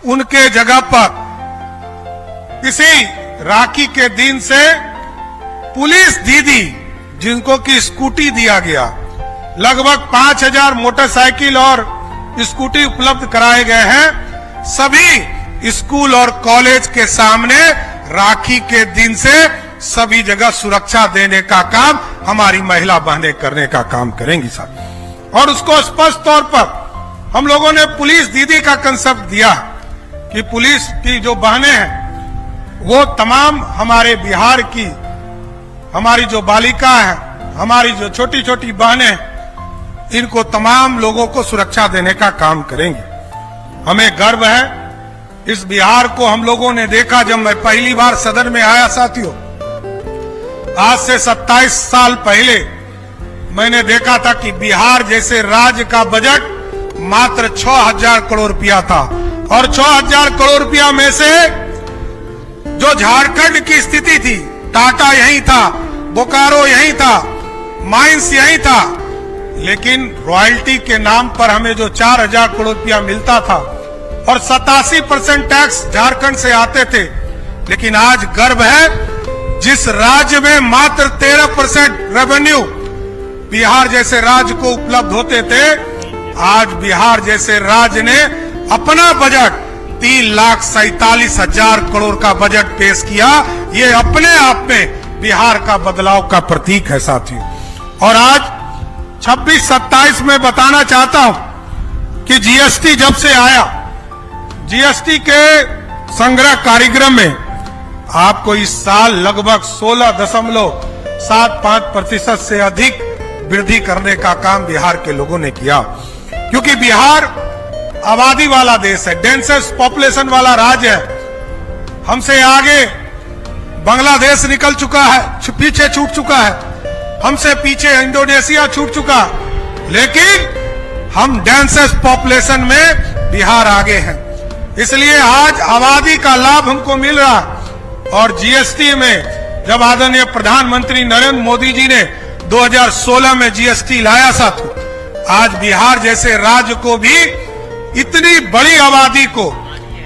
उनके जगह पर इसी राखी के दिन से पुलिस दीदी जिनको की स्कूटी दिया गया, लगभग 5000 मोटरसाइकिल और स्कूटी उपलब्ध कराए गए हैं। सभी स्कूल और कॉलेज के सामने राखी के दिन से सभी जगह सुरक्षा देने का काम हमारी महिला बहनें करने का काम करेंगी साहब। और उसको स्पष्ट तौर पर हम लोगों ने पुलिस दीदी का कंसेप्ट दिया कि पुलिस की जो बहनें हैं वो तमाम हमारे बिहार की, हमारी जो बालिका है, हमारी जो छोटी छोटी बहनें, इनको तमाम लोगों को सुरक्षा देने का काम करेंगे। हमें गर्व है इस बिहार को। हम लोगों ने देखा जब मैं पहली बार सदन में आया साथियों, आज से 27 साल पहले मैंने देखा था कि बिहार जैसे राज्य का बजट मात्र 6000 करोड़ रुपया था, और 6000 करोड़ रुपया में से जो झारखंड की स्थिति थी, टाटा यहीं था, बोकारो यहीं था, माइंस यहीं था, लेकिन रॉयल्टी के नाम पर हमें जो 4000 करोड़ रुपया मिलता था और 87% टैक्स झारखंड से आते थे। लेकिन आज गर्व है जिस राज्य में मात्र 13% रेवेन्यू बिहार जैसे राज्य को उपलब्ध होते थे, आज बिहार जैसे राज्य ने अपना बजट 3,47,000 करोड़ का बजट पेश किया। ये अपने आप में बिहार का बदलाव का प्रतीक है साथियों। और आज 26-27 में बताना चाहता हूं कि जीएसटी जब से आया, जीएसटी के संग्रह कार्यक्रम में आपको इस साल लगभग 16.75% से अधिक वृद्धि करने का काम बिहार के लोगों ने किया, क्योंकि बिहार आबादी वाला देश है, डेंसेस्ट पॉपुलेशन वाला राज्य है। हमसे आगे बांग्लादेश निकल चुका है, पीछे छूट चुका है, हमसे पीछे इंडोनेशिया छूट चुका, लेकिन हम डेंसेस्ट पॉपुलेशन में बिहार आगे हैं। इसलिए आज आबादी का लाभ हमको मिल रहा है। और जीएसटी में जब आदरणीय प्रधानमंत्री नरेंद्र मोदी जी ने 2016 में जीएसटी लाया साथियों, आज बिहार जैसे राज्य को भी इतनी बड़ी आबादी को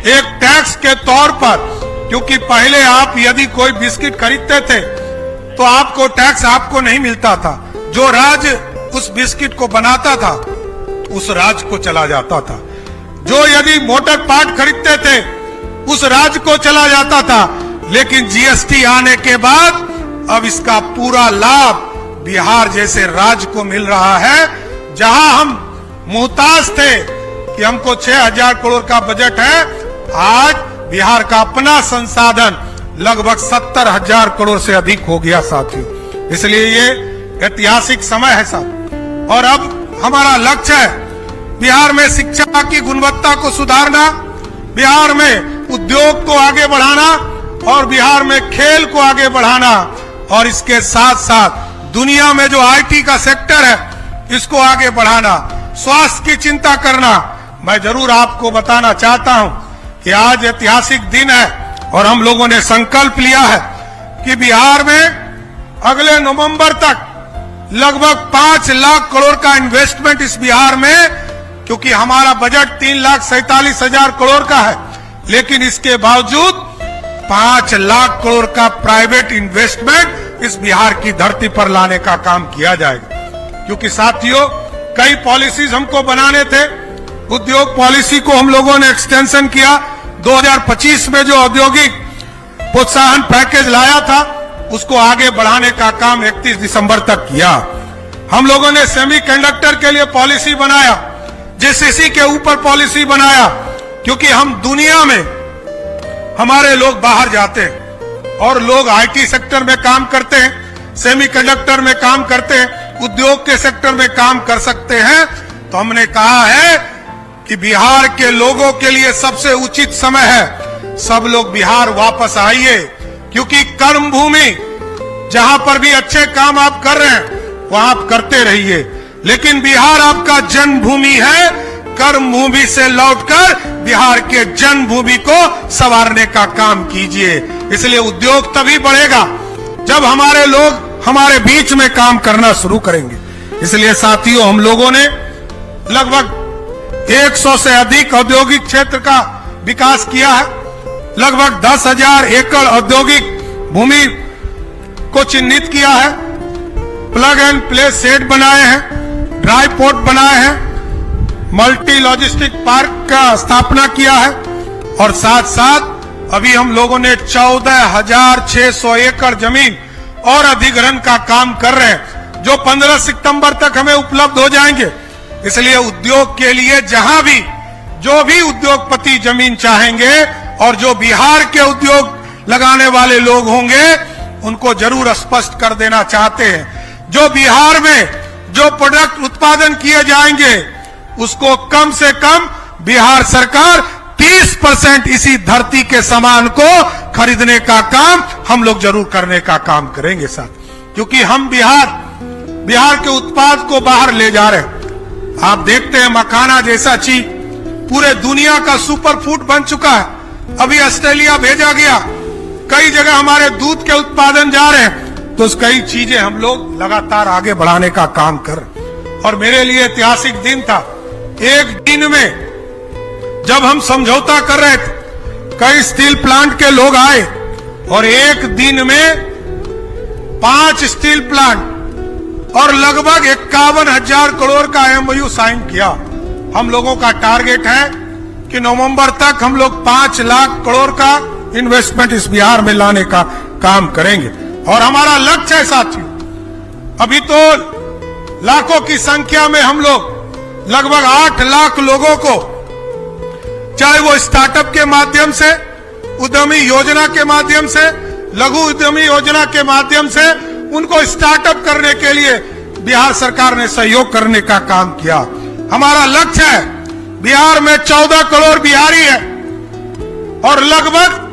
एक टैक्स के तौर पर, क्योंकि पहले आप यदि कोई बिस्किट खरीदते थे तो आपको टैक्स आपको नहीं मिलता था, जो राज्य उस बिस्किट को बनाता था उस राज्य को चला जाता था, जो यदि मोटर पार्ट खरीदते थे उस राज्य को चला जाता था। लेकिन जीएसटी आने के बाद अब इसका पूरा लाभ बिहार जैसे राज्य को मिल रहा है। जहां हम मुहताज थे कि हमको 6000 करोड़ का बजट है, आज बिहार का अपना संसाधन लगभग 70,000 करोड़ से अधिक हो गया साथियों। इसलिए ये ऐतिहासिक समय है साहब। और अब हमारा लक्ष्य है बिहार में शिक्षा की गुणवत्ता को सुधारना, बिहार में उद्योग को आगे बढ़ाना, और बिहार में खेल को आगे बढ़ाना, और इसके साथ साथ दुनिया में जो आईटी का सेक्टर है इसको आगे बढ़ाना, स्वास्थ्य की चिंता करना। मैं जरूर आपको बताना चाहता हूं कि आज ऐतिहासिक दिन है और हम लोगों ने संकल्प लिया है कि बिहार में अगले नवंबर तक लगभग 5 लाख करोड़ का इन्वेस्टमेंट इस बिहार में, क्योंकि हमारा बजट 3,47,000 करोड़ का है, लेकिन इसके बावजूद 5 लाख करोड़ का प्राइवेट इन्वेस्टमेंट इस बिहार की धरती पर लाने का काम किया जाएगा। क्योंकि साथियों कई पॉलिसीज हमको बनाने थे, उद्योग पॉलिसी को हम लोगों ने एक्सटेंशन किया। 2025 में जो औद्योगिक प्रोत्साहन पैकेज लाया था उसको आगे बढ़ाने का काम 31 दिसंबर तक किया। हम लोगों ने सेमीकंडक्टर के लिए पॉलिसी बनाया, जेसीसी के ऊपर पॉलिसी बनाया, क्योंकि हम दुनिया में हमारे लोग बाहर जाते हैं और लोग आईटी सेक्टर में काम करते हैं, सेमीकंडक्टर में काम करते हैं, उद्योग के सेक्टर में काम कर सकते हैं। तो हमने कहा है कि बिहार के लोगों के लिए सबसे उचित समय है, सब लोग बिहार वापस आइए, क्योंकि कर्म भूमि जहां पर भी अच्छे काम आप कर रहे हैं वहां आप करते रहिए, लेकिन बिहार आपका जन्मभूमि है। कर्म भूमि से लौटकर बिहार के जन्मभूमि को संवारने का काम कीजिए। इसलिए उद्योग तभी बढ़ेगा जब हमारे लोग हमारे बीच में काम करना शुरू करेंगे। इसलिए साथियों हम लोगों ने लगभग 100 से अधिक औद्योगिक क्षेत्र का विकास किया है। लगभग 10,000 एकड़ औद्योगिक भूमि को चिन्हित किया है, प्लग एंड प्ले सेट बनाए हैं, ड्राई पोर्ट बनाए हैं, मल्टी लॉजिस्टिक पार्क का स्थापना किया है और साथ साथ अभी हम लोगों ने 14,600 एकड़ जमीन और अधिग्रहण का काम कर रहे हैं, जो 15 सितंबर तक हमें उपलब्ध हो जाएंगे। इसलिए उद्योग के लिए जहां भी जो भी उद्योगपति जमीन चाहेंगे और जो बिहार के उद्योग लगाने वाले लोग होंगे उनको जरूर स्पष्ट कर देना चाहते हैं, जो बिहार में जो प्रोडक्ट उत्पादन किए जाएंगे उसको कम से कम बिहार सरकार 30% इसी धरती के सामान को खरीदने का काम हम लोग जरूर करने का काम करेंगे साथ, क्योंकि हम बिहार के उत्पाद को बाहर ले जा रहे हैं। आप देखते हैं मखाना जैसा चीज पूरे दुनिया का सुपर फूड बन चुका है, अभी ऑस्ट्रेलिया भेजा गया, कई जगह हमारे दूध के उत्पादन जा रहे हैं, तो कई चीजें हम लोग लगातार आगे बढ़ाने का काम कर। और मेरे लिए ऐतिहासिक दिन था, एक दिन में जब हम समझौता कर रहे थे, कई स्टील प्लांट के लोग आए और एक दिन में 5 स्टील प्लांट और लगभग 51,000 करोड़ का एमओयू साइन किया। हम लोगों का टारगेट है कि नवंबर तक हम लोग 5 लाख करोड़ का इन्वेस्टमेंट इस बिहार में लाने का काम करेंगे और हमारा लक्ष्य है साथियों, अभी तो लाखों की संख्या में हम लोग लगभग 8 लाख लोगों को, चाहे वो स्टार्टअप के माध्यम से, उद्यमी योजना के माध्यम से, लघु उद्यमी योजना के माध्यम से उनको स्टार्टअप करने के लिए बिहार सरकार ने सहयोग करने का काम किया। हमारा लक्ष्य है, बिहार में 14 करोड़ बिहारी है और लगभग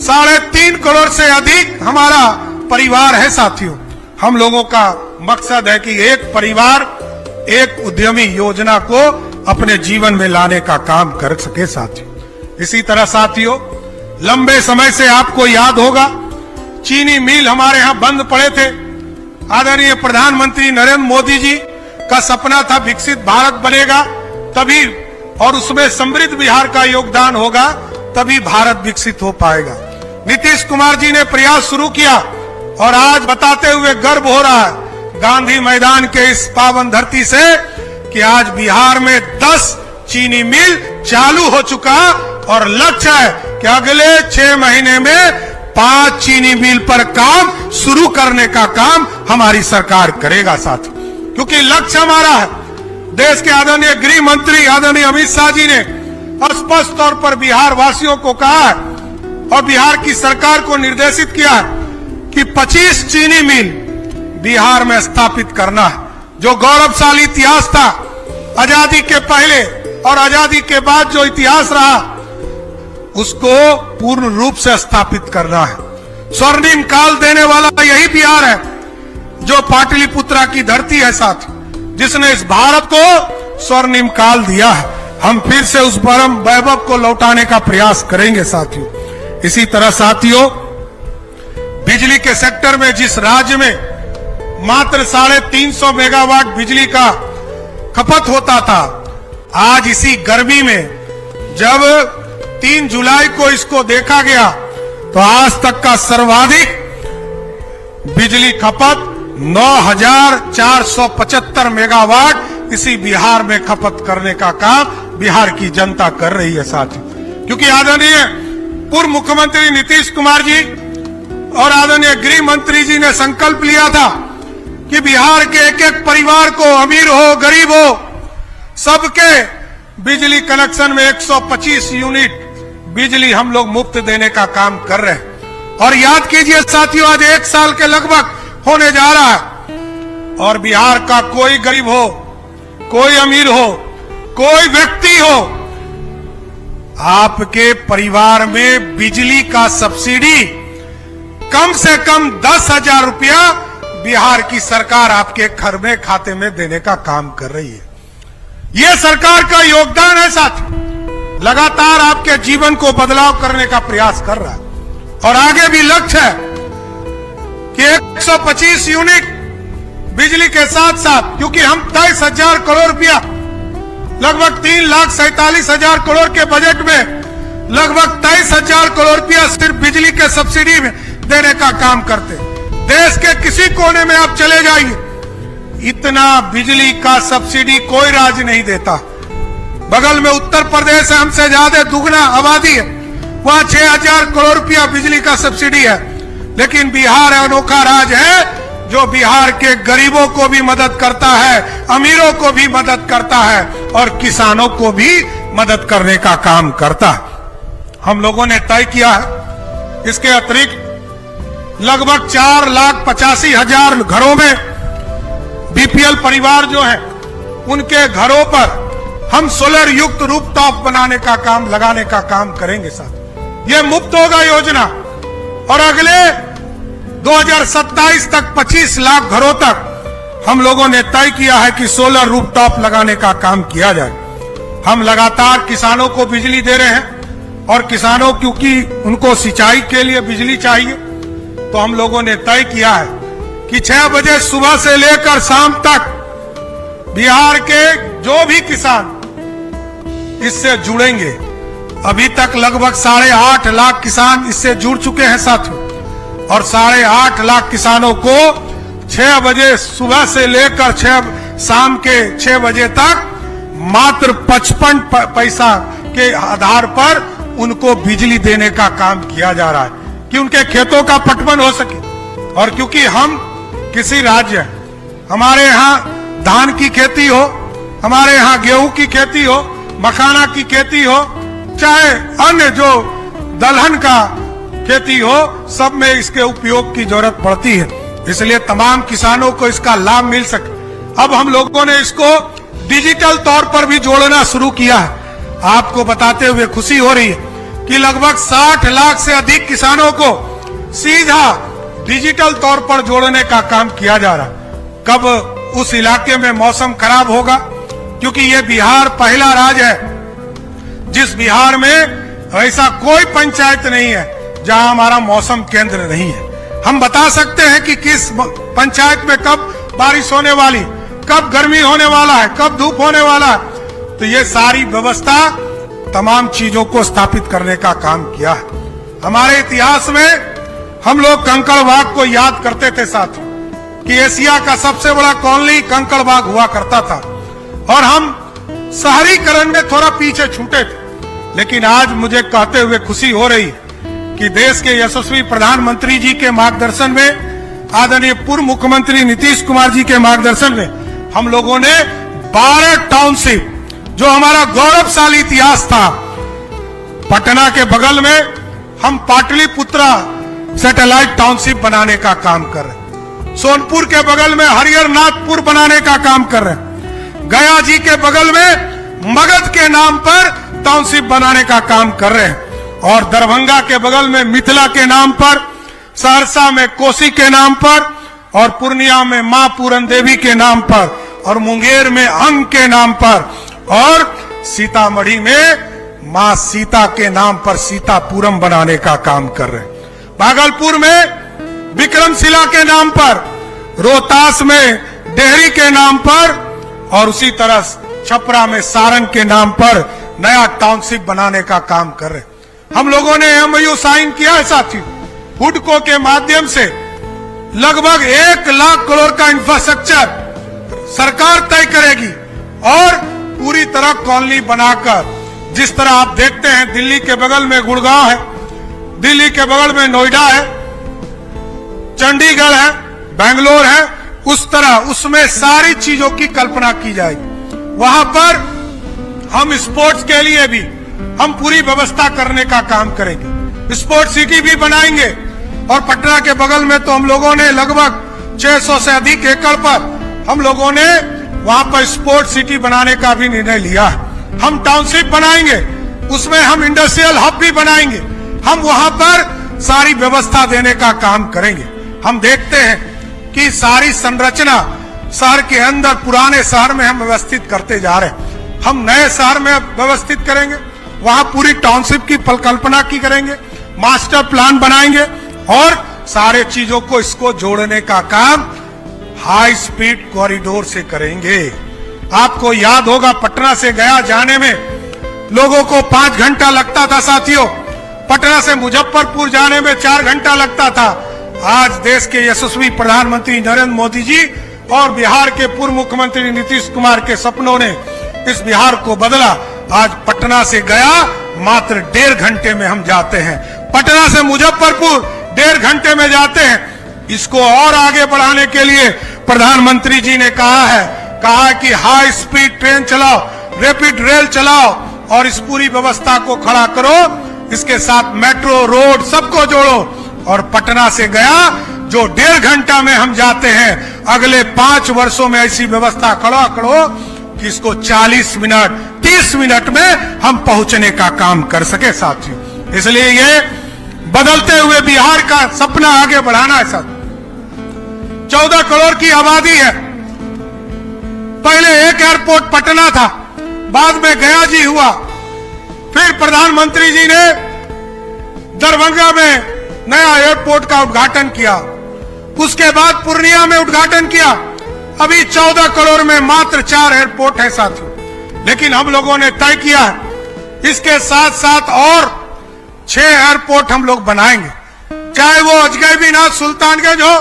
3.5 करोड़ से अधिक हमारा परिवार है साथियों। हम लोगों का मकसद है कि एक परिवार एक उद्यमी योजना को अपने जीवन में लाने का काम कर सके साथियों। इसी तरह साथियों, लंबे समय से आपको याद होगा, चीनी मिल हमारे यहां बंद पड़े थे। आदरणीय प्रधानमंत्री नरेंद्र मोदी जी का सपना था विकसित भारत बनेगा तभी, और उसमें समृद्ध बिहार का योगदान होगा तभी भारत विकसित हो पाएगा। नीतीश कुमार जी ने प्रयास शुरू किया और आज बताते हुए गर्व हो रहा है गांधी मैदान के इस पावन धरती से कि आज बिहार में 10 चीनी मिल चालू हो चुका और लक्ष्य है कि अगले 6 महीने में 5 चीनी मिल पर काम शुरू करने का काम हमारी सरकार करेगा साथ, क्योंकि लक्ष्य हमारा है। देश के आदरणीय गृह मंत्री आदरणीय अमित शाह जी ने स्पष्ट तौर पर बिहार वासियों को कहा है और बिहार की सरकार को निर्देशित किया है कि 25 चीनी मिल बिहार में स्थापित करना है। जो गौरवशाली इतिहास था आजादी के पहले और आजादी के बाद जो इतिहास रहा उसको पूर्ण रूप से स्थापित करना है। स्वर्णिम काल देने वाला यही बिहार है जो पाटलिपुत्रा की धरती है साथ, जिसने इस भारत को स्वर्णिम काल दिया है। हम फिर से उस परम वैभव को लौटाने का प्रयास करेंगे साथियों। इसी तरह साथियों, बिजली के सेक्टर में जिस राज्य में मात्र 350 मेगावाट बिजली का खपत होता था, आज इसी गर्मी में जब 3 जुलाई को इसको देखा गया तो आज तक का सर्वाधिक बिजली खपत 9,475 मेगावाट इसी बिहार में खपत करने का काम बिहार की जनता कर रही है साथियों। क्योंकि आदरणीय पूर्व मुख्यमंत्री नीतीश कुमार जी और आदरणीय गृह मंत्री जी ने संकल्प लिया था कि बिहार के एक एक परिवार को, अमीर हो गरीब हो, सबके बिजली कनेक्शन में 125 यूनिट बिजली हम लोग मुफ्त देने का काम कर रहे हैं। और याद कीजिए साथियों, आज 1 साल के लगभग होने जा रहा है और बिहार का कोई गरीब हो, कोई अमीर हो, कोई व्यक्ति हो, आपके परिवार में बिजली का सब्सिडी कम से कम 10,000 रुपया बिहार की सरकार आपके घर में खाते में देने का काम कर रही है। यह सरकार का योगदान है साथी, लगातार आपके जीवन को बदलाव करने का प्रयास कर रहा है और आगे भी लक्ष्य है कि 125 यूनिट बिजली के साथ साथ, क्योंकि हम 23,000 करोड़ रुपया लगभग 3,47,000 करोड़ के बजट में लगभग 23,000 करोड़ रुपया सिर्फ बिजली के सब्सिडी में देने का काम करते। देश के किसी कोने में आप चले जाइए, इतना बिजली का सब्सिडी कोई राज्य नहीं देता। बगल में उत्तर प्रदेश है, हमसे ज्यादा दुगना आबादी है, वहां 6,000 करोड़ रुपया बिजली का सब्सिडी है। लेकिन बिहार अनोखा राज्य है जो बिहार के गरीबों को भी मदद करता है, अमीरों को भी मदद करता है और किसानों को भी मदद करने का काम करता है। हम लोगों ने तय किया है इसके अतिरिक्त लगभग 4,85,000 घरों में बीपीएल परिवार जो है उनके घरों पर हम सोलर युक्त रूफटॉप बनाने का काम, लगाने का काम करेंगे। साथ ये मुफ्त होगा योजना और अगले 2027 तक 25 लाख घरों तक हम लोगों ने तय किया है कि सोलर रूफटॉप लगाने का काम किया जाए। हम लगातार किसानों को बिजली दे रहे हैं और किसानों क्योंकि उनको सिंचाई के लिए बिजली चाहिए, तो हम लोगों ने तय किया है कि 6 बजे सुबह से लेकर शाम तक बिहार के जो भी किसान इससे जुड़ेंगे, अभी तक लगभग 8.5 लाख किसान इससे जुड़ चुके हैं साथियों, और 8.5 लाख किसानों को 6 बजे सुबह से लेकर शाम के 6 बजे तक मात्र 55 पैसा के आधार पर उनको बिजली देने का काम किया जा रहा है कि उनके खेतों का पटवन हो सके। और क्योंकि हम किसी राज्य, हमारे यहाँ धान की खेती हो, हमारे यहाँ गेहूं की खेती हो, मखाना की खेती हो, चाहे अन्य जो दलहन का खेती हो, सब में इसके उपयोग की जरूरत पड़ती है। इसलिए तमाम किसानों को इसका लाभ मिल सके। अब हम लोगों ने इसको डिजिटल तौर पर भी जोड़ना शुरू किया है। आपको बताते हुए खुशी हो रही है कि लगभग 60 लाख से अधिक किसानों को सीधा डिजिटल तौर पर जोड़ने का काम किया जा रहा है। कब उस इलाके में मौसम खराब होगा, क्योंकि ये बिहार पहला राज्य है जिस बिहार में ऐसा कोई पंचायत नहीं है जहां हमारा मौसम केंद्र नहीं है। हम बता सकते हैं कि किस पंचायत में कब बारिश होने वाली, कब गर्मी होने वाला है, कब धूप होने वाला है। तो ये सारी व्यवस्था तमाम चीजों को स्थापित करने का काम किया है। हमारे इतिहास में हम लोग कंकड़बाग को याद करते थे साथियों कि एशिया का सबसे बड़ा कॉलोनी कंकड़बाग हुआ करता था और हम शहरीकरण में थोड़ा पीछे छूटे थे। लेकिन आज मुझे कहते हुए खुशी हो रही कि देश के यशस्वी प्रधानमंत्री जी के मार्गदर्शन में, आदरणीय पूर्व मुख्यमंत्री नीतीश कुमार जी के मार्गदर्शन में हम लोगों ने 12 टाउनशिप, जो हमारा गौरवशाली इतिहास था, पटना के बगल में हम पाटलिपुत्रा सैटेलाइट टाउनशिप बनाने का काम कर रहे हैं, सोनपुर के बगल में हरिहरनाथपुर बनाने का काम कर रहे हैं, गया जी के बगल में मगध के नाम पर टाउनशिप बनाने का काम कर रहे हैं, और दरभंगा के बगल में मिथिला के नाम पर, सहरसा में कोसी के नाम पर, और पूर्णिया में मां पूरन देवी के नाम पर, और मुंगेर में अंग के नाम पर, और सीतामढ़ी में मां सीता के नाम पर सीतापुरम बनाने का काम कर रहे हैं। भागलपुर में विक्रमशिला के नाम पर, रोहतास में डेहरी के नाम पर, और उसी तरह छपरा में सारंग के नाम पर नया टाउनशिप बनाने का काम कर रहे हैं। हम लोगों ने एमओयू साइन किया है साथियों, हुडको के माध्यम से लगभग 1 लाख करोड़ का इंफ्रास्ट्रक्चर सरकार तय करेगी और पूरी तरह कॉलोनी बनाकर, जिस तरह आप देखते हैं दिल्ली के बगल में गुड़गांव है, दिल्ली के बगल में नोएडा है, चंडीगढ़ है, बेंगलोर है, उस तरह उसमें सारी चीजों की कल्पना की जाएगी। वहां पर हम स्पोर्ट्स के लिए भी हम पूरी व्यवस्था करने का काम करेंगे, स्पोर्ट्स सिटी भी बनाएंगे। और पटना के बगल में तो हम लोगों ने लगभग 600 से अधिक एकड़ पर हम लोगों ने वहां पर स्पोर्ट्स सिटी बनाने का भी निर्णय लिया है। हम टाउनशिप बनाएंगे, उसमें हम इंडस्ट्रियल हब भी बनाएंगे, हम वहां पर सारी व्यवस्था देने का काम करेंगे। हम देखते हैं कि सारी संरचना शहर के अंदर, पुराने शहर में हम व्यवस्थित करते जा रहे हैं, हम नए शहर में व्यवस्थित करेंगे, वहां पूरी टाउनशिप की कल्पना की करेंगे, मास्टर प्लान बनाएंगे और सारे चीजों को इसको जोड़ने का काम हाई स्पीड कॉरिडोर से करेंगे। आपको याद होगा पटना से गया जाने में लोगों को 5 घंटा लगता था साथियों, पटना से मुजफ्फरपुर जाने में 4 घंटा लगता था। आज देश के यशस्वी प्रधानमंत्री नरेंद्र मोदी जी और बिहार के पूर्व मुख्यमंत्री नीतीश कुमार के सपनों ने इस बिहार को बदला। आज पटना से गया मात्र 1.5 घंटे में हम जाते हैं, पटना से मुजफ्फरपुर 1.5 घंटे में जाते हैं। इसको और आगे बढ़ाने के लिए प्रधानमंत्री जी ने कहा कि हाई स्पीड ट्रेन चलाओ, रैपिड रेल चलाओ और इस पूरी व्यवस्था को खड़ा करो, इसके साथ मेट्रो रोड सबको जोड़ो। और पटना से गया जो 1.5 घंटा में हम जाते हैं, अगले 5 वर्षों में ऐसी व्यवस्था खड़ा करो कि इसको 40 मिनट 30 मिनट में हम पहुंचने का काम कर सके साथियों। इसलिए ये बदलते हुए बिहार का सपना आगे बढ़ाना है साथ। 14 करोड़ की आबादी है। पहले एक एयरपोर्ट पटना था, बाद में गया जी हुआ, फिर प्रधानमंत्री जी ने दरभंगा में नया एयरपोर्ट का उद्घाटन किया, उसके बाद पूर्णिया में उद्घाटन किया। अभी 14 करोड़ में मात्र 4 एयरपोर्ट है साथियों। लेकिन हम लोगों ने तय किया है इसके साथ साथ और 6 एयरपोर्ट हम लोग बनाएंगे, चाहे वो अजगैबीनाथ सुल्तानगंज हो,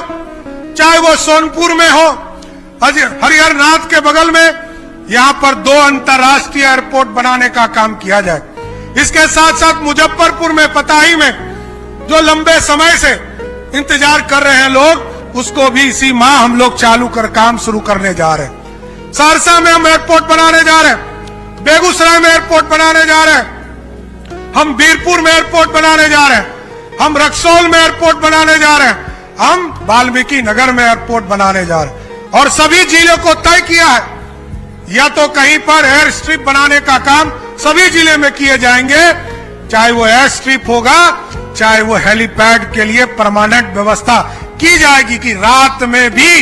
चाहे वो सोनपुर में हो, हरिहरनाथ के बगल में यहां पर 2 अंतर्राष्ट्रीय एयरपोर्ट बनाने का काम किया जाए। इसके साथ साथ मुजफ्फरपुर में, पताही में जो लंबे समय से इंतजार कर रहे हैं लोग, उसको भी इसी माह हम लोग चालू कर काम शुरू करने जा रहे हैं। सहरसा में हम एयरपोर्ट बनाने जा रहे हैं, बेगूसराय में एयरपोर्ट बनाने जा रहे हैं, हम बीरपुर में एयरपोर्ट बनाने जा रहे हैं, हम रक्सौल में एयरपोर्ट बनाने जा रहे हैं, हम वाल्मीकि नगर में एयरपोर्ट बनाने जा रहे हैं। और सभी जिलों को तय किया है या तो कहीं पर एयर स्ट्रिप बनाने का काम सभी जिले में किए जाएंगे, चाहे वो एयर स्ट्रिप होगा, चाहे वो हेलीपैड के लिए परमानेंट व्यवस्था की जाएगी कि रात में भी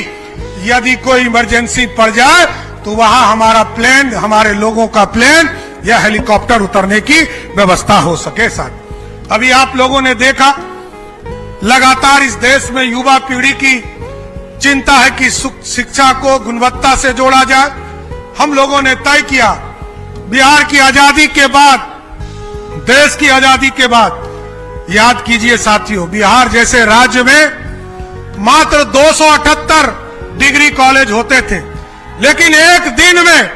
यदि कोई इमरजेंसी पड़ जाए तो वहां हमारा प्लेन, हमारे लोगों का प्लेन या हेलीकॉप्टर उतरने की व्यवस्था हो सके। साथ अभी आप लोगों ने देखा लगातार इस देश में युवा पीढ़ी की चिंता है कि शिक्षा को गुणवत्ता से जोड़ा जाए। हम लोगों ने तय किया बिहार की आजादी के बाद, देश की आजादी के बाद, याद कीजिए साथियों, बिहार जैसे राज्य में मात्र 278 डिग्री कॉलेज होते थे, लेकिन एक दिन में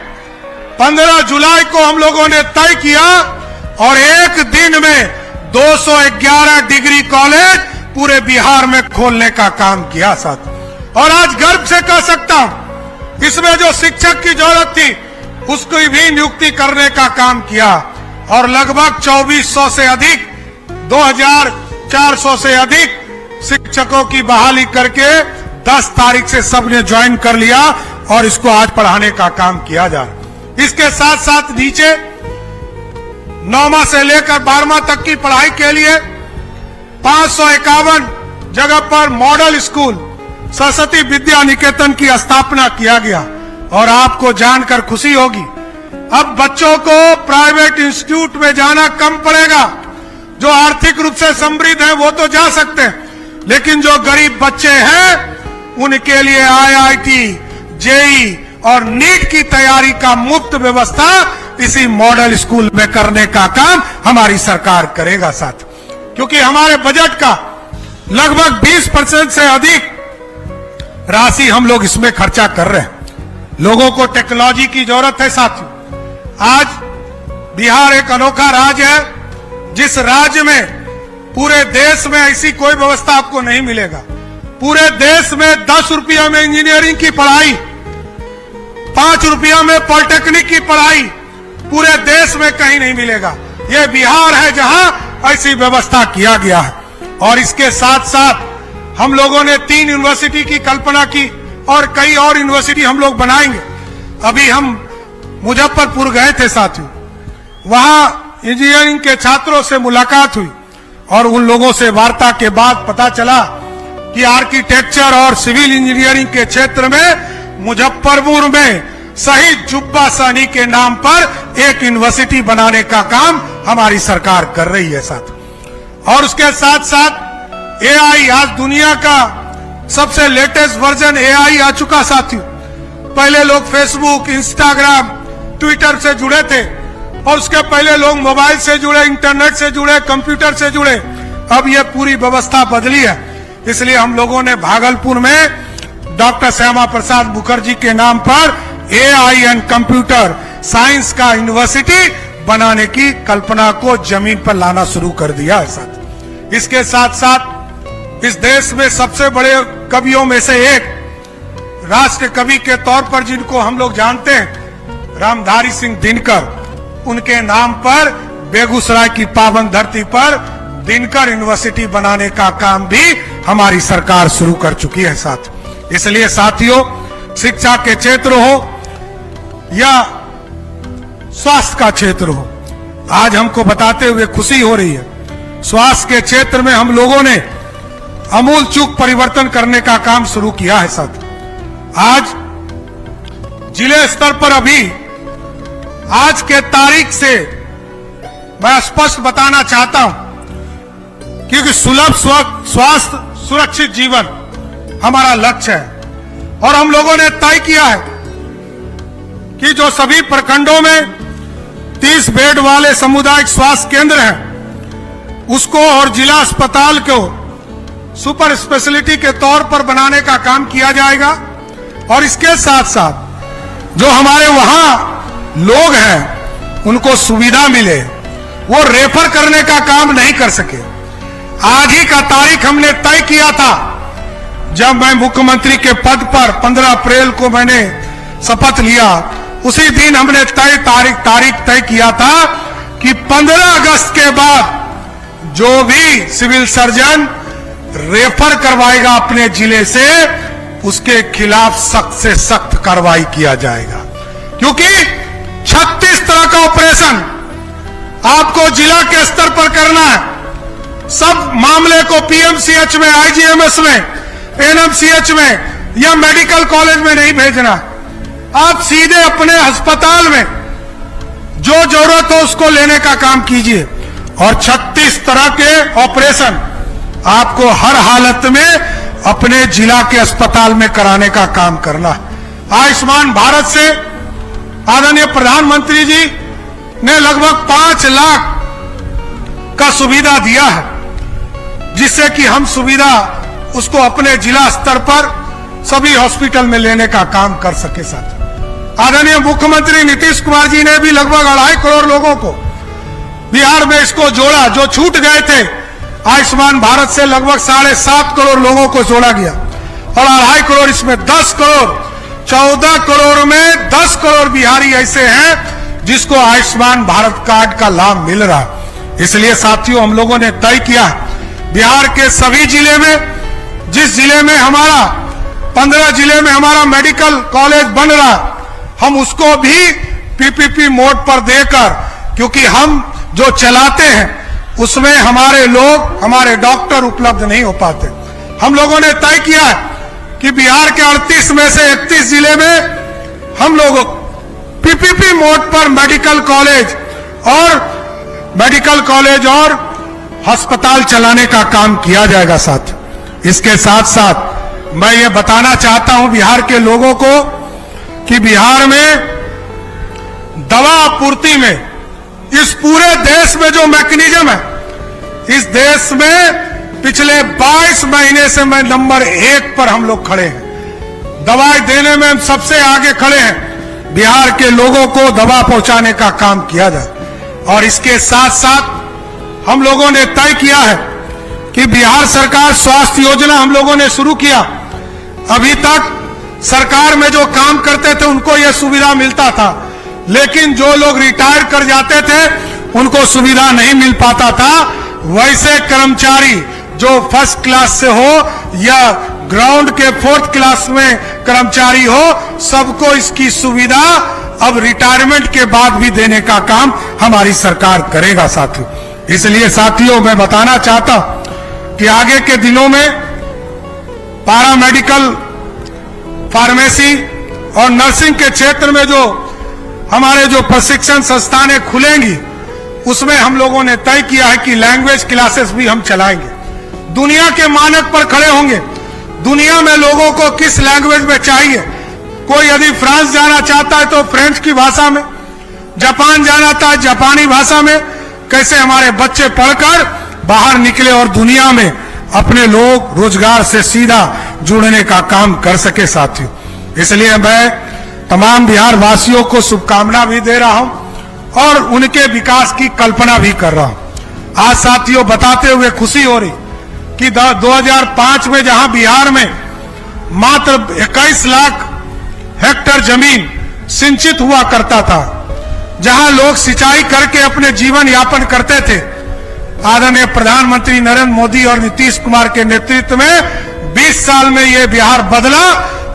15 जुलाई को हम लोगों ने तय किया और एक दिन में 211 डिग्री कॉलेज पूरे बिहार में खोलने का काम किया साथ। और आज गर्व से कह सकता हूं इसमें जो शिक्षक की जरूरत थी उसकी भी नियुक्ति करने का काम किया और लगभग 2400 से अधिक, 2400 से अधिक शिक्षकों की बहाली करके 10 तारीख से सबने ज्वाइन कर लिया और इसको आज पढ़ाने का काम किया जा रहा। इसके साथ साथ नीचे 9वां से लेकर 12वां तक की पढ़ाई के लिए 551 जगह पर मॉडल स्कूल सरस्वती विद्या निकेतन की स्थापना किया गया। और आपको जानकर खुशी होगी अब बच्चों को प्राइवेट इंस्टीट्यूट में जाना कम पड़ेगा। जो आर्थिक रूप से समृद्ध हैं वो तो जा सकते हैं, लेकिन जो गरीब बच्चे हैं उनके लिए आईआईटी, जेई और नीट की तैयारी का मुफ्त व्यवस्था इसी मॉडल स्कूल में करने का काम हमारी सरकार करेगा साथ। क्योंकि हमारे बजट का लगभग 20% से अधिक राशि हम लोग इसमें खर्चा कर रहे हैं। लोगों को टेक्नोलॉजी की जरूरत है साथियों। आज बिहार एक अनोखा राज्य है जिस राज्य में पूरे देश में ऐसी कोई व्यवस्था आपको नहीं मिलेगा। पूरे देश में 10 रुपया में इंजीनियरिंग की पढ़ाई, 5 रुपया में पॉलिटेक्निक की पढ़ाई पूरे देश में कहीं नहीं मिलेगा। यह बिहार है जहां ऐसी व्यवस्था किया गया है। और इसके साथ साथ हम लोगों ने 3 यूनिवर्सिटी की कल्पना की और कई और यूनिवर्सिटी हम लोग बनाएंगे। अभी हम मुजफ्फरपुर गए थे साथियों, वहां इंजीनियरिंग के छात्रों से मुलाकात हुई और उन लोगों से वार्ता के बाद पता चला कि आर्किटेक्चर और सिविल इंजीनियरिंग के क्षेत्र में मुजफ्फरपुर में शहीद जुब्बा सहनी के नाम पर एक यूनिवर्सिटी बनाने का काम हमारी सरकार कर रही है साथ। और उसके साथ साथ एआई, आज दुनिया का सबसे लेटेस्ट वर्जन एआई आ चुका साथियों। पहले लोग फेसबुक, इंस्टाग्राम, ट्विटर से जुड़े थे, और उसके पहले लोग मोबाइल से जुड़े, इंटरनेट से जुड़े, कंप्यूटर से जुड़े। अब ये पूरी व्यवस्था बदली है। इसलिए हम लोगों ने भागलपुर में डॉक्टर श्यामा प्रसाद मुखर्जी के नाम पर AI एंड कंप्यूटर साइंस का यूनिवर्सिटी बनाने की कल्पना को जमीन पर लाना शुरू कर दिया है साथ। इसके साथ साथ इस देश में सबसे बड़े कवियों में से एक, राष्ट्र कवि के तौर पर जिनको हम लोग जानते हैं, रामधारी सिंह दिनकर, उनके नाम पर बेगूसराय की पावन धरती पर दिनकर यूनिवर्सिटी बनाने का काम भी हमारी सरकार शुरू कर चुकी है साथ। इसलिए साथियों, शिक्षा के क्षेत्र हो या स्वास्थ्य का क्षेत्र हो, आज हमको बताते हुए खुशी हो रही है, स्वास्थ्य के क्षेत्र में हम लोगों ने आमूल चूक परिवर्तन करने का काम शुरू किया है साथ। आज जिले स्तर पर अभी आज के तारीख से मैं स्पष्ट बताना चाहता हूं, क्योंकि सुलभ स्वास्थ्य सुरक्षित जीवन हमारा लक्ष्य है और हम लोगों ने तय किया है कि जो सभी प्रखंडों में 30 बेड वाले सामुदायिक स्वास्थ्य केंद्र हैं, उसको और जिला अस्पताल को सुपर स्पेशलिटी के तौर पर बनाने का काम किया जाएगा। और इसके साथ साथ जो हमारे वहां लोग हैं उनको सुविधा मिले, वो रेफर करने का काम नहीं कर सके। आज ही का तारीख हमने तय किया था जब मैं मुख्यमंत्री के पद पर 15 अप्रैल को मैंने शपथ लिया। उसी दिन हमने तारीख तय किया था कि 15 अगस्त के बाद जो भी सिविल सर्जन रेफर करवाएगा अपने जिले से, उसके खिलाफ सख्त से सख्त कार्रवाई किया जाएगा। क्योंकि 36 तरह का ऑपरेशन आपको जिला के स्तर पर करना है। सब मामले को PMCH में, IGMS में, NMCH में या मेडिकल कॉलेज में नहीं भेजना। आप सीधे अपने अस्पताल में जो जरूरत हो उसको लेने का काम कीजिए। और 36 तरह के ऑपरेशन आपको हर हालत में अपने जिला के अस्पताल में कराने का काम करना है। आयुष्मान भारत से आदरणीय प्रधानमंत्री जी ने लगभग 5 लाख का सुविधा दिया है, जिससे कि हम सुविधा उसको अपने जिला स्तर पर सभी हॉस्पिटल में लेने का काम कर सके। साथ आदरणीय मुख्यमंत्री नीतीश कुमार जी ने भी लगभग 2.5 करोड़ लोगों को बिहार में इसको जोड़ा, जो छूट गए थे आयुष्मान भारत से लगभग 7.5 करोड़ लोगों को जोड़ा गया। और 2.5 करोड़ इसमें 10 करोड़, 14 करोड़ में 10 करोड़ बिहारी ऐसे हैं जिसको आयुष्मान भारत कार्ड का लाभ मिल रहा है। इसलिए साथियों, हम लोगों ने तय किया बिहार के सभी जिले में, जिस जिले में हमारा 15 जिले में हमारा मेडिकल कॉलेज बन रहा, हम उसको भी PPP मोड पर देकर, क्योंकि हम जो चलाते हैं उसमें हमारे लोग, हमारे डॉक्टर उपलब्ध नहीं हो पाते। हम लोगों ने तय किया कि बिहार के 38 में से 31 जिले में हम लोग PPP मोड पर मेडिकल कॉलेज और अस्पताल चलाने का काम किया जाएगा। साथ इसके साथ साथ मैं ये बताना चाहता हूं बिहार के लोगों को कि बिहार में दवा आपूर्ति में इस पूरे देश में जो मैकेनिज्म है, इस देश में पिछले 22 महीने से मैं नंबर 1 पर हम लोग खड़े हैं। दवाई देने में हम सबसे आगे खड़े हैं। बिहार के लोगों को दवा पहुंचाने का काम किया जाए। और इसके साथ साथ हम लोगों ने तय किया है कि बिहार सरकार स्वास्थ्य योजना हम लोगों ने शुरू किया। अभी तक सरकार में जो काम करते थे उनको यह सुविधा मिलता था, लेकिन जो लोग रिटायर कर जाते थे उनको सुविधा नहीं मिल पाता था। वैसे कर्मचारी जो फर्स्ट क्लास से हो या ग्राउंड के 4th क्लास में कर्मचारी हो, सबको इसकी सुविधा अब रिटायरमेंट के बाद भी देने का काम हमारी सरकार करेगा साथियों। इसलिए साथियों, मैं बताना चाहता हूं कि आगे के दिनों में पारा मेडिकल, फार्मेसी और नर्सिंग के क्षेत्र में जो हमारे जो प्रशिक्षण संस्थानें खुलेंगी, उसमें हम लोगों ने तय किया है कि लैंग्वेज क्लासेस भी हम चलाएंगे। दुनिया के मानक पर खड़े होंगे। दुनिया में लोगों को किस लैंग्वेज में चाहिए, कोई यदि फ्रांस जाना चाहता है तो फ्रेंच की भाषा में, जापान जाना था, जापानी भाषा में कैसे हमारे बच्चे पढ़कर बाहर निकले और दुनिया में अपने लोग रोजगार से सीधा जुड़ने का काम कर सके साथियों। इसलिए मैं तमाम बिहार वासियों को शुभकामना भी दे रहा हूं और उनके विकास की कल्पना भी कर रहा हूं। आज साथियों बताते हुए खुशी हो रही कि 2005 में जहां बिहार में मात्र 21 लाख हेक्टेयर जमीन सिंचित हुआ करता था, जहां लोग सिंचाई करके अपने जीवन यापन करते थे, आदरणीय प्रधानमंत्री नरेंद्र मोदी और नीतीश कुमार के नेतृत्व में 20 साल में यह बिहार बदला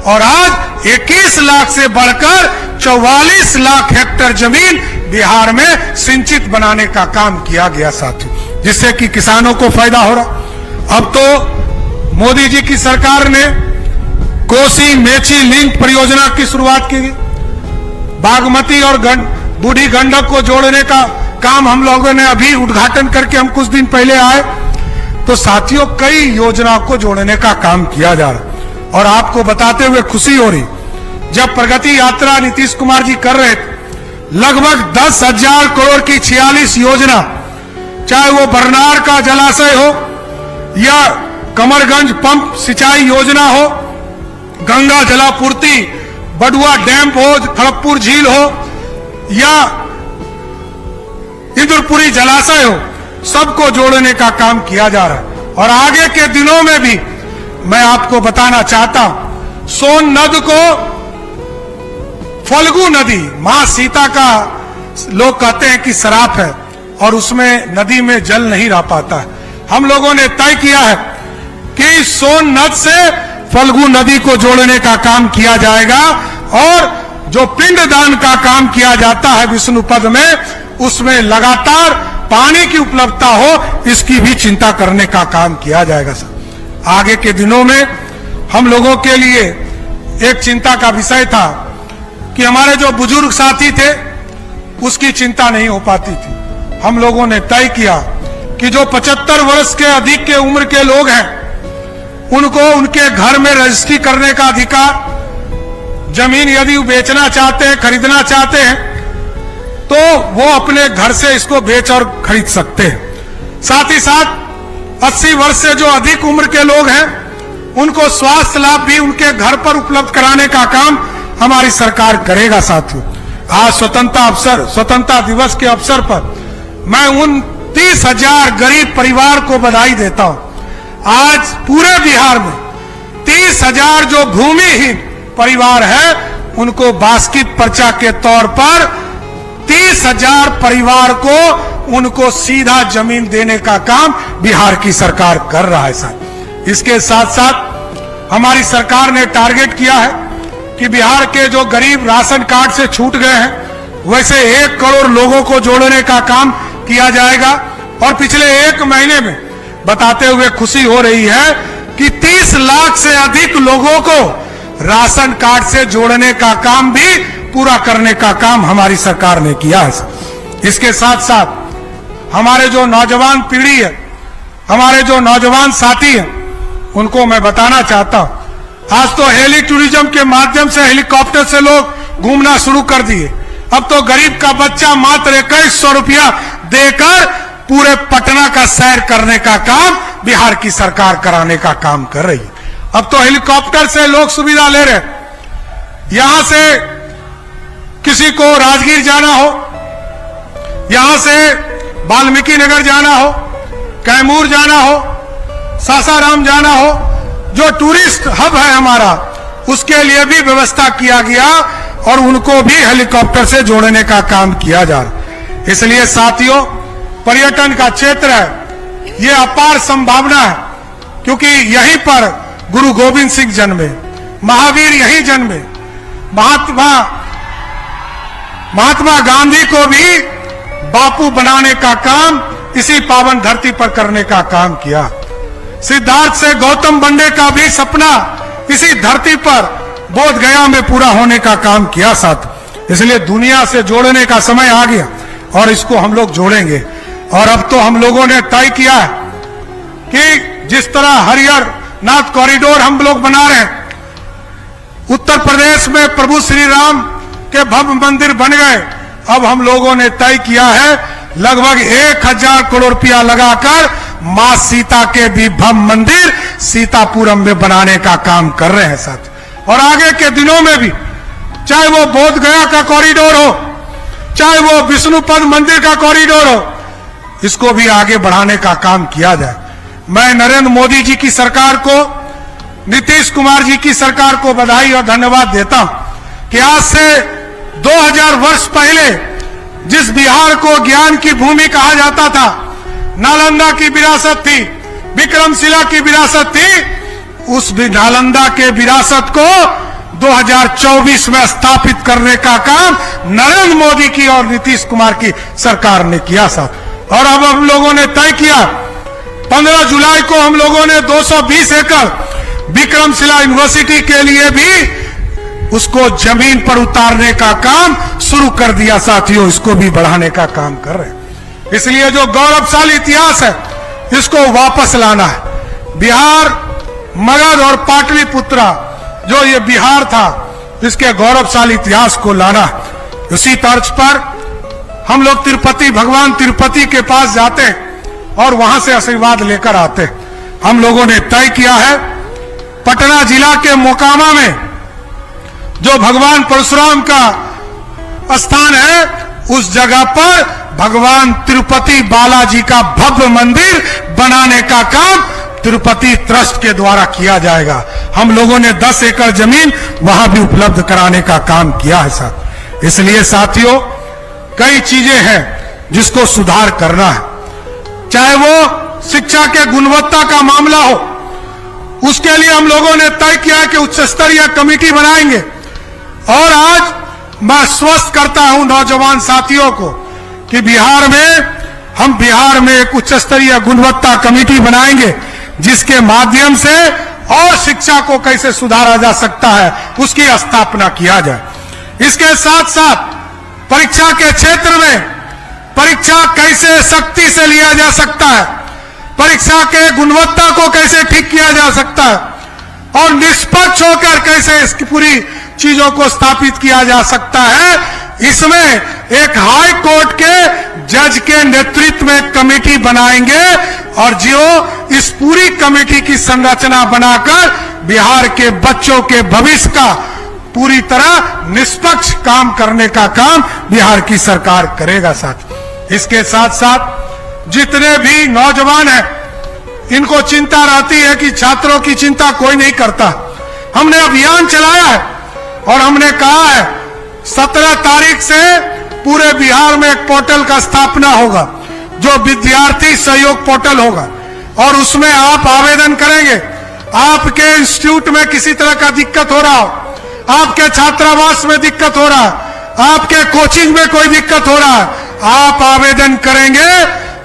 और आज 21 लाख से बढ़कर 44 लाख हेक्टेयर जमीन बिहार में सिंचित बनाने का काम किया गया साथियों, जिससे कि किसानों को फायदा हो रहा। अब तो मोदी जी की सरकार ने कोसी मेची लिंक परियोजना की शुरुआत की, बागमती और बूढ़ी गंडक को जोड़ने का काम हम लोगों ने अभी उद्घाटन करके हम कुछ दिन पहले आए। तो साथियों कई योजनाओं को जोड़ने का काम किया जा रहा और आपको बताते हुए खुशी हो रही, जब प्रगति यात्रा नीतीश कुमार जी कर रहे थे, लगभग 10,000 करोड़ की 46 योजना, चाहे वो बरनार का जलाशय हो या कमरगंज पंप सिंचाई योजना हो, गंगा जलापूर्ति बडुआ डैम हो, खड़गपुर झील हो या इंद्रपुरी जलाशय हो, सबको जोड़ने का काम किया जा रहा है। और आगे के दिनों में भी मैं आपको बताना चाहता हूं, सोन नद को फल्गु नदी मां सीता का लोग कहते हैं कि श्राप है और उसमें नदी में जल नहीं रह पाता है। हम लोगों ने तय किया है कि सोन नद से फल्गु नदी को जोड़ने का काम किया जाएगा और जो पिंडदान का काम किया जाता है विष्णु पद में, उसमें लगातार पानी की उपलब्धता हो, इसकी भी चिंता करने का काम किया जाएगा सर। आगे के दिनों में हम लोगों के लिए एक चिंता का विषय था कि हमारे जो बुजुर्ग साथी थे उसकी चिंता नहीं हो पाती थी। हम लोगों ने तय किया कि जो 75 वर्ष के अधिक के उम्र के लोग हैं उनको उनके घर में रजिस्ट्री करने का अधिकार, जमीन यदि बेचना चाहते हैं, खरीदना चाहते हैं तो वो अपने घर से इसको बेच और खरीद सकते हैं। साथ ही साथ 80 वर्ष से जो अधिक उम्र के लोग हैं उनको स्वास्थ्य लाभ भी उनके घर पर उपलब्ध कराने का काम हमारी सरकार करेगा साथियों। आज स्वतंत्रता दिवस के अवसर पर मैं उन 30,000 गरीब परिवार को बधाई देता हूं। आज पूरे बिहार में 30,000 जो भूमिहीन परिवार है उनको बास्केट पर्चा के तौर पर 30,000 परिवार को उनको सीधा जमीन देने का काम बिहार की सरकार कर रहा है साहब। इसके साथ साथ हमारी सरकार ने टारगेट किया है कि बिहार के जो गरीब राशन कार्ड से छूट गए हैं वैसे 1 करोड़ लोगों को जोड़ने का काम किया जाएगा। और पिछले 1 महीने में बताते हुए खुशी हो रही है कि 30 लाख से अधिक लोगों को राशन कार्ड से जोड़ने का काम भी पूरा करने का काम हमारी सरकार ने किया है। इसके साथ साथ हमारे जो नौजवान पीढ़ी है, हमारे जो नौजवान साथी हैं, उनको मैं बताना चाहता हूं, आज तो हेली टूरिज्म के माध्यम से हेलीकॉप्टर से लोग घूमना शुरू कर दिए। अब तो गरीब का बच्चा मात्र 2100 रुपया देकर पूरे पटना का सैर करने का काम बिहार की सरकार कराने का काम कर रही है। अब तो हेलीकॉप्टर से लोग सुविधा ले रहे, यहां से किसी को राजगीर जाना हो, यहां से वाल्मीकि नगर जाना हो, कैमूर जाना हो, सासाराम जाना हो, जो टूरिस्ट हब है हमारा, उसके लिए भी व्यवस्था किया गया और उनको भी हेलीकॉप्टर से जोड़ने का काम किया जा रहा। इसलिए साथियों, पर्यटन का क्षेत्र है, ये अपार संभावना है, क्योंकि यहीं पर गुरु गोविंद सिंह जन्मे, महावीर यहीं जन्मे, महात्मा गांधी को भी बापू बनाने का काम इसी पावन धरती पर करने का काम किया। सिद्धार्थ से गौतम बनने का भी सपना इसी धरती पर बोध गया में पूरा होने का काम किया साथ। इसलिए दुनिया से जोड़ने का समय आ गया और इसको हम लोग जोड़ेंगे। और अब तो हम लोगों ने तय किया है कि जिस तरह हरिहर नाथ कॉरिडोर हम लोग बना रहे हैं, उत्तर प्रदेश में प्रभु श्री राम के भव्य मंदिर बन गए, अब हम लोगों ने तय किया है लगभग 1000 करोड़ रुपया लगाकर मां सीता के विभव मंदिर सीतापुरम में बनाने का काम कर रहे हैं साथ। और आगे के दिनों में भी, चाहे वो बोध गया का कॉरिडोर हो, चाहे वो विष्णुपद मंदिर का कॉरिडोर हो, इसको भी आगे बढ़ाने का काम किया जाए। मैं नरेंद्र मोदी जी की सरकार को, नीतीश कुमार जी की सरकार को बधाई और धन्यवाद देता हूं कि आज से 2000 वर्ष पहले जिस बिहार को ज्ञान की भूमि कहा जाता था, नालंदा की विरासत थी, विक्रमशिला की विरासत थी, उस नालंदा के विरासत को 2024 में स्थापित करने का काम नरेंद्र मोदी की और नीतीश कुमार की सरकार ने किया साथ। और अब हम लोगों ने तय किया 15 जुलाई को हम लोगों ने 220 एकड़ विक्रमशिला यूनिवर्सिटी के लिए भी उसको जमीन पर उतारने का काम शुरू कर दिया साथियों। इसको भी बढ़ाने का काम कर रहे हैं। इसलिए जो गौरवशाली इतिहास है इसको वापस लाना है। बिहार, मगध और पाटलिपुत्रा जो ये बिहार था, इसके गौरवशाली इतिहास को लाना है। उसी तर्ज पर हम लोग तिरुपति, भगवान तिरुपति के पास जाते हैं और वहां से आशीर्वाद लेकर आते हैं। हम लोगों ने तय किया है पटना जिला के मोकामा में जो भगवान परशुराम का स्थान है, उस जगह पर भगवान तिरुपति बालाजी का भव्य मंदिर बनाने का काम तिरुपति ट्रस्ट के द्वारा किया जाएगा। हम लोगों ने 10 एकड़ जमीन वहां भी उपलब्ध कराने का काम किया है साथ। इसलिए साथियों, कई चीजें हैं जिसको सुधार करना है। चाहे वो शिक्षा के गुणवत्ता का मामला हो, उसके लिए हम लोगों ने तय किया कि उच्च स्तरीय कमेटी बनाएंगे। और आज मैं आश्वस्त करता हूं नौजवान साथियों को कि बिहार में एक उच्च स्तरीय गुणवत्ता कमेटी बनाएंगे, जिसके माध्यम से और शिक्षा को कैसे सुधारा जा सकता है उसकी स्थापना किया जाए। इसके साथ साथ परीक्षा के क्षेत्र में परीक्षा कैसे सख्ती से लिया जा सकता है, परीक्षा के गुणवत्ता को कैसे ठीक किया जा सकता है और निष्पक्ष होकर कैसे इसकी पूरी चीजों को स्थापित किया जा सकता है, इसमें एक हाई कोर्ट के जज के नेतृत्व में कमेटी बनाएंगे। और जो इस पूरी कमेटी की संरचना बनाकर बिहार के बच्चों के भविष्य का पूरी तरह निष्पक्ष काम करने का काम बिहार की सरकार करेगा साथ। इसके साथ साथ जितने भी नौजवान हैं, इनको चिंता रहती है कि छात्रों की चिंता कोई नहीं करता। हमने अभियान चलाया है और हमने कहा है 17 तारीख से पूरे बिहार में एक पोर्टल का स्थापना होगा जो विद्यार्थी सहयोग पोर्टल होगा। और उसमें आप आवेदन करेंगे। आपके इंस्टीट्यूट में किसी तरह का दिक्कत हो रहा हो, आपके छात्रावास में दिक्कत हो रहा है, आपके कोचिंग में कोई दिक्कत हो रहा है, आप आवेदन करेंगे।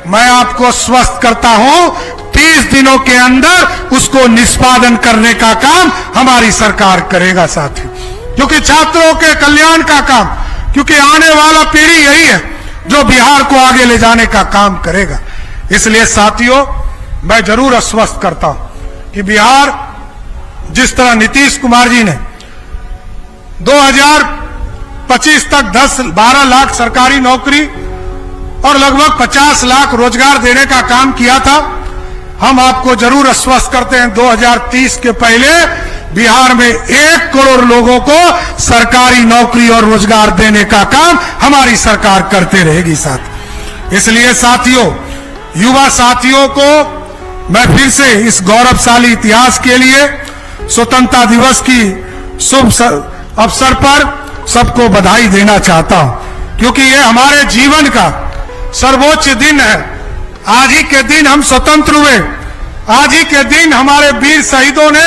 मैं आपको स्वस्थ करता हूं 30 दिनों के अंदर उसको निष्पादन करने का काम हमारी सरकार करेगा साथी। क्योंकि छात्रों के कल्याण का काम, क्योंकि आने वाला पीढ़ी यही है जो बिहार को आगे ले जाने का काम करेगा। इसलिए साथियों, मैं जरूर आश्वस्त करता हूं कि बिहार जिस तरह नीतीश कुमार जी ने 2025 तक 10-12 लाख सरकारी नौकरी और लगभग 50 लाख रोजगार देने का काम किया था, हम आपको जरूर आश्वस्त करते हैं 2030 के पहले बिहार में 1 करोड़ लोगों को सरकारी नौकरी और रोजगार देने का काम हमारी सरकार करते रहेगी साथ। इसलिए साथियों, युवा साथियों को मैं फिर से इस गौरवशाली इतिहास के लिए स्वतंत्रता दिवस की शुभ अवसर पर सबको बधाई देना चाहता हूं, क्योंकि ये हमारे जीवन का सर्वोच्च दिन है। आज ही के दिन हम स्वतंत्र हुए, आज ही के दिन हमारे वीर शहीदों ने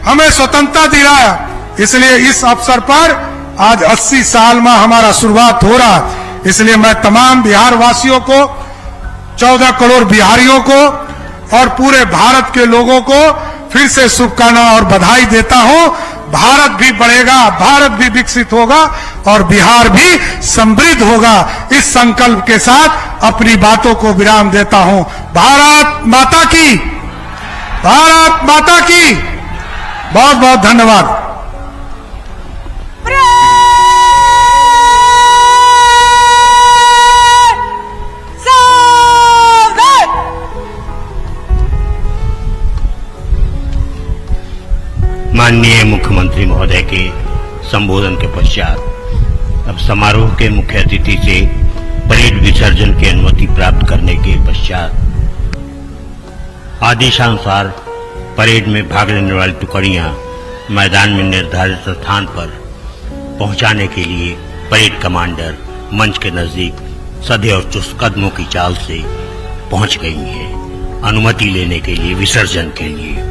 हमें स्वतंत्रता दिलाया। इसलिए इस अवसर पर आज 80 साल में हमारा शुरुआत हो रहा। इसलिए मैं तमाम बिहार वासियों को, 14 करोड़ बिहारियों को और पूरे भारत के लोगों को फिर से शुभकामनाएं और बधाई देता हूं। भारत भी बढ़ेगा, भारत भी विकसित होगा और बिहार भी समृद्ध होगा। इस संकल्प के साथ अपनी बातों को विराम देता हूं। भारत माता की, भारत माता की। बहुत बहुत धन्यवाद। माननीय मुख्यमंत्री महोदय के संबोधन के पश्चात अब समारोह के मुख्य अतिथि से परेड विसर्जन की अनुमति प्राप्त करने के पश्चात आदेशानुसार परेड में भाग लेने वाली टुकड़ियां मैदान में निर्धारित स्थान पर पहुंचाने के लिए परेड कमांडर मंच के नजदीक सधे और चुस्त कदमों की चाल से पहुंच गई हैं अनुमति लेने के लिए विसर्जन के लिए।